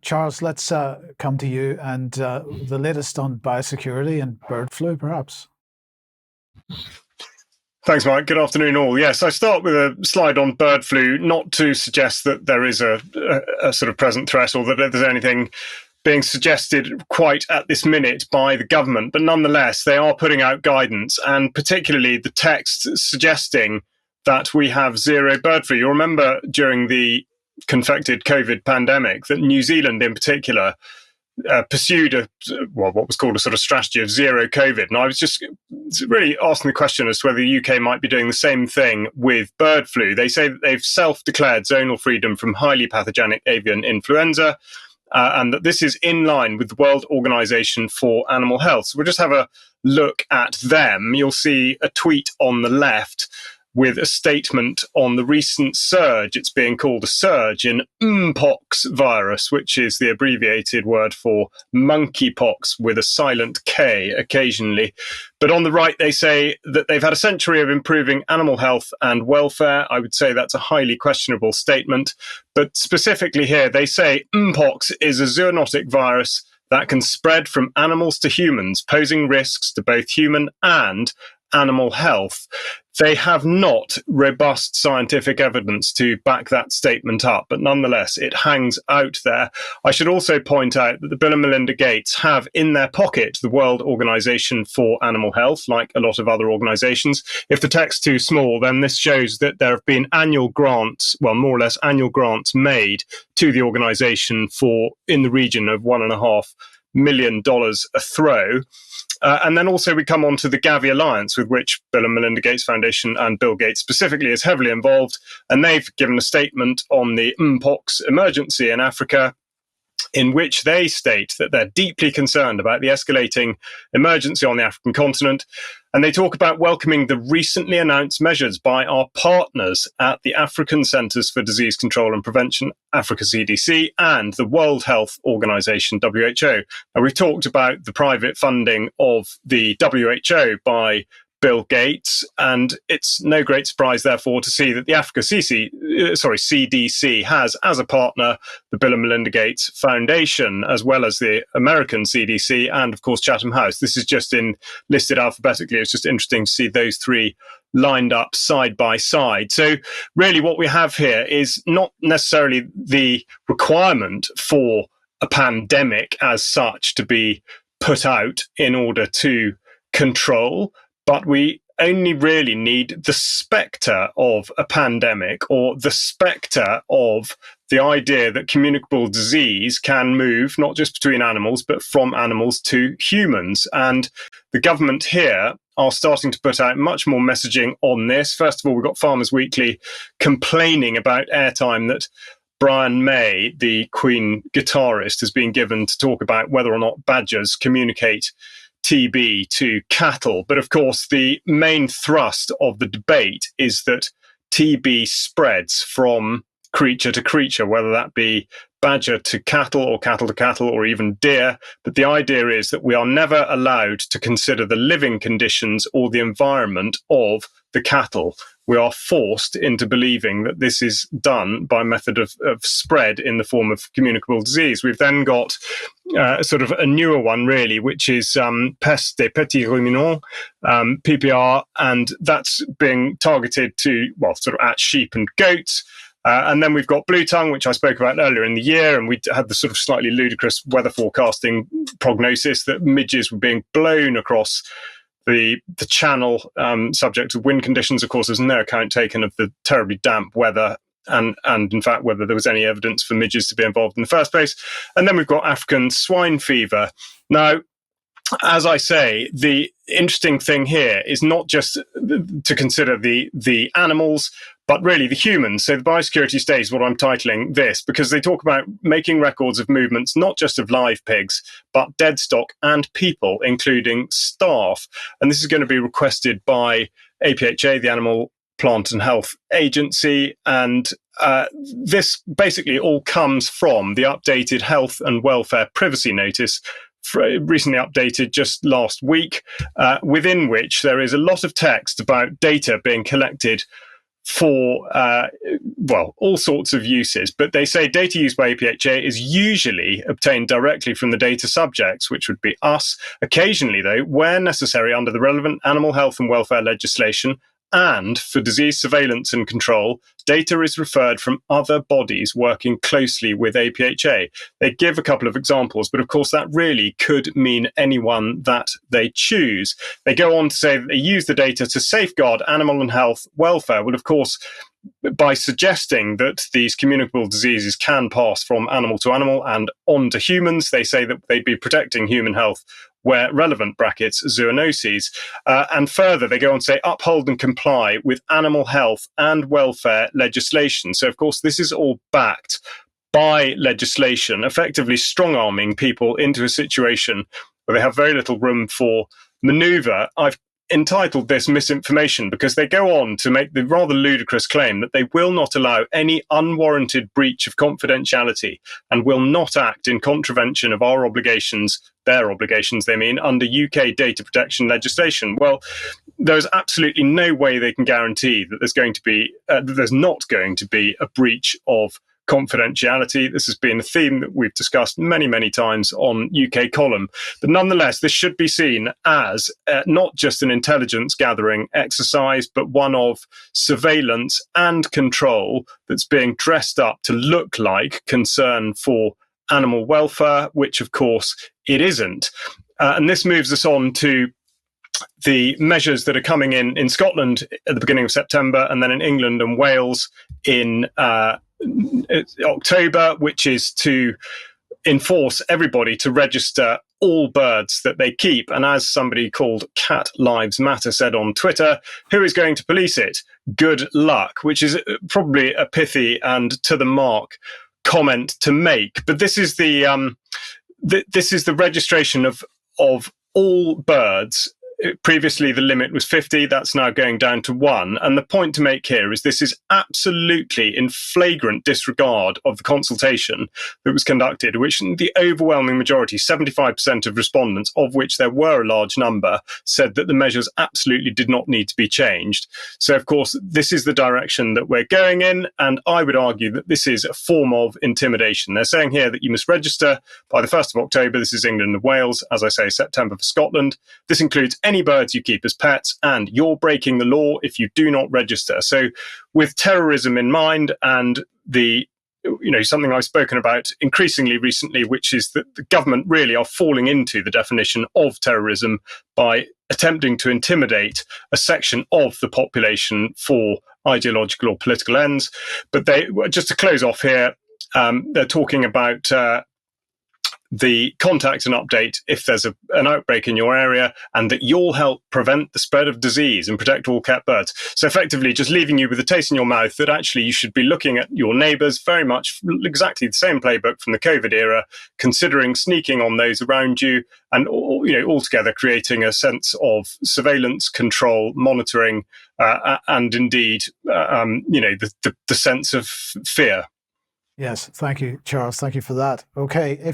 Charles, let's come to you and the latest on biosecurity and bird flu, perhaps. Thanks, Mike. Good afternoon, all. Yes, I start with a slide on bird flu, not to suggest that there is a sort of present threat or that there's anything being suggested quite at this minute by the government, but nonetheless, they are putting out guidance, and particularly the text suggesting that we have zero bird flu. You'll remember during the confected COVID pandemic that New Zealand in particular pursued what was called a sort of strategy of zero COVID. And I was just really asking the question as to whether the UK might be doing the same thing with bird flu. They say that they've self-declared zonal freedom from highly pathogenic avian influenza, and that this is in line with the World Organization for Animal Health. So we'll just have a look at them. You'll see a tweet on the left with a statement on the recent surge. It's being called a surge in MPox virus, which is the abbreviated word for monkeypox with a silent K occasionally. But on the right, they say that they've had a century of improving animal health and welfare. I would say that's a highly questionable statement. But specifically here, they say MPox is a zoonotic virus that can spread from animals to humans, posing risks to both human and animal health. They have not robust scientific evidence to back that statement up, but nonetheless, it hangs out there. I should also point out that the Bill and Melinda Gates have in their pocket the World Organization for Animal Health, like a lot of other organizations. If the text's too small, then this shows that there have been annual grants, well, more or less annual grants made to the organization for in the region of $1.5 million a throw. And then also we come on to the Gavi Alliance, with which Bill and Melinda Gates Foundation and Bill Gates specifically is heavily involved. And they've given a statement on the MPox emergency in Africa, in which they state that they're deeply concerned about the escalating emergency on the African continent. And they talk about welcoming the recently announced measures by our partners at the African Centers for Disease Control and Prevention, Africa CDC, and the World Health Organization, WHO. Now, we've talked about the private funding of the WHO by Bill Gates, and it's no great surprise, therefore, to see that the Africa CDC has as a partner the Bill and Melinda Gates Foundation, as well as the American CDC and, of course, Chatham House. This is just listed alphabetically. It's just interesting to see those three lined up side by side. So really what we have here is not necessarily the requirement for a pandemic as such to be put out in order to control, but we only really need the spectre of a pandemic, or the spectre of the idea that communicable disease can move not just between animals, but from animals to humans. And the government here are starting to put out much more messaging on this. First of all, we've got Farmers Weekly complaining about airtime that Brian May, the Queen guitarist, has been given to talk about whether or not badgers communicate TB to cattle. But of course, the main thrust of the debate is that TB spreads from creature to creature, whether that be badger to cattle or cattle to cattle or even deer. But the idea is that we are never allowed to consider the living conditions or the environment of the cattle. We are forced into believing that this is done by method of spread in the form of communicable disease. We've then got sort of a newer one, really, which is Peste des petits ruminants, PPR, and that's being targeted to, well, sort of at sheep and goats. And then we've got blue tongue, which I spoke about earlier in the year, and we had the sort of slightly ludicrous weather forecasting prognosis that midges were being blown across the channel, subject to wind conditions. Of course, there's no account taken of the terribly damp weather and in fact, whether there was any evidence for midges to be involved in the first place. And then we've got African swine fever. Now, as I say, the interesting thing here is not just to consider the animals, but really the humans. So the biosecurity stage is what I'm titling this, because they talk about making records of movements, not just of live pigs, but dead stock and people, including staff. And this is going to be requested by APHA, the Animal Plant and Health Agency. And this basically all comes from the updated Health and Welfare Privacy Notice, recently updated just last week, within which there is a lot of text about data being collected for, well, all sorts of uses. But they say data used by APHA is usually obtained directly from the data subjects, which would be us. Occasionally, though, where necessary under the relevant animal health and welfare legislation, and for disease surveillance and control, data is referred from other bodies working closely with APHA. They give a couple of examples, but of course that really could mean anyone that they choose. They go on to say that they use the data to safeguard animal and health welfare. Well, of course, by suggesting that these communicable diseases can pass from animal to animal and on to humans, they say that they'd be protecting human health where relevant, brackets, zoonoses. And further, they go on to say, uphold and comply with animal health and welfare legislation. So, of course, this is all backed by legislation, effectively strong-arming people into a situation where they have very little room for manoeuvre. I've entitled this misinformation because they go on to make the rather ludicrous claim that they will not allow any unwarranted breach of confidentiality and will not act in contravention of our obligations, their obligations, they mean, under UK data protection legislation. Well, there's absolutely no way they can guarantee that there's not going to be a breach of confidentiality. This has been a theme that we've discussed many, many times on UK Column. But nonetheless, this should be seen as not just an intelligence gathering exercise, but one of surveillance and control that's being dressed up to look like concern for animal welfare, which of course it isn't. And this moves us on to the measures that are coming in Scotland at the beginning of September, and then in England and Wales in October, which is to enforce everybody to register all birds that they keep. And as somebody called Cat Lives Matter said on Twitter, who is going to police it? Good luck, which is probably a pithy and to the mark comment to make. But this is the registration of all birds. Previously, the limit was 50. That's now going down to 1. And the point to make here is this is absolutely in flagrant disregard of the consultation that was conducted, which the overwhelming majority, 75% of respondents, of which there were a large number, said that the measures absolutely did not need to be changed. So, of course, this is the direction that we're going in. And I would argue that this is a form of intimidation. They're saying here that you must register by the 1st of October. This is England and Wales. As I say, September for Scotland. This includes any birds you keep as pets, and you're breaking the law if you do not register. So with terrorism in mind and something I've spoken about increasingly recently, which is that the government really are falling into the definition of terrorism by attempting to intimidate a section of the population for ideological or political ends. But just to close off here, they're talking about the contact and update if there's an outbreak in your area, and that you'll help prevent the spread of disease and protect all kept birds. So effectively just leaving you with a taste in your mouth that actually you should be looking at your neighbours, very much exactly the same playbook from the COVID era, considering sneaking on those around you, and altogether creating a sense of surveillance, control, monitoring, and indeed the sense of fear. Yes, thank you, Charles. Thank you for that. Okay, if